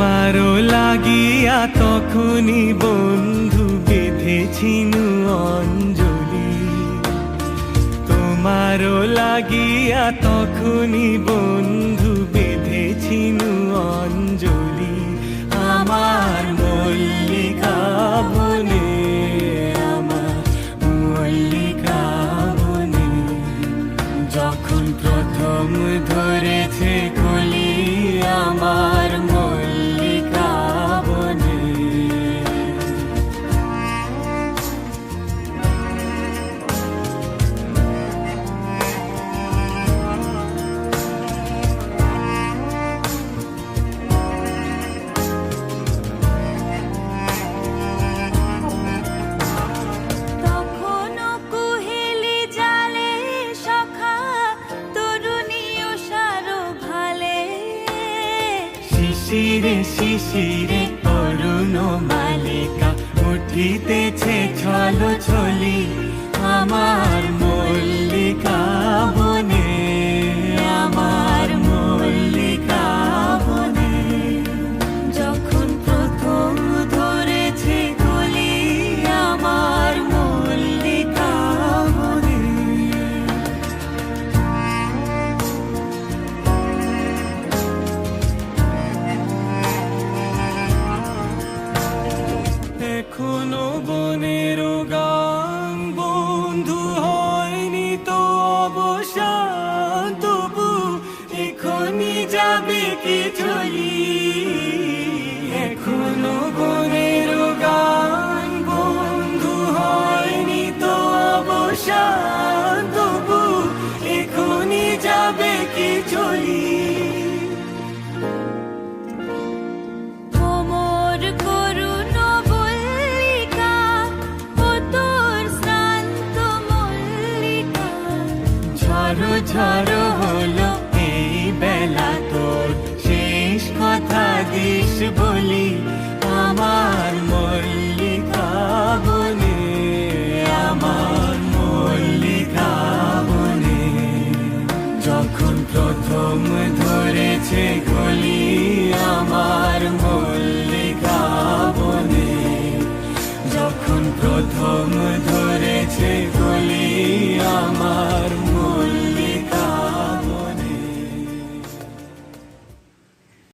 তোমারও লাগিয়া তখনই বন্ধু বেঁধেছিনু অঞ্জলি, তোমারও লাগিয়া তখনই বন্ধু বেঁধেছিনু অঞ্জলি। আমার মল্লিকা বনে, আমার মল্লিকা বনে, যখন প্রথম ধরেছে কলি আমার মল্লিকা বনে। শিশিরে শিশিরে অরুণ মালিকা উঠিতেছে ছল ছলি আমার মল্লিকা বনে, আমার মল্লিকা বনে, যখন প্রথম ধরেছে কলি আমার মল্লিকা বনে। এখনো বনের গান বন্ধু হয়নি তো অবসান, তবু এখনই যাবে কি চলি।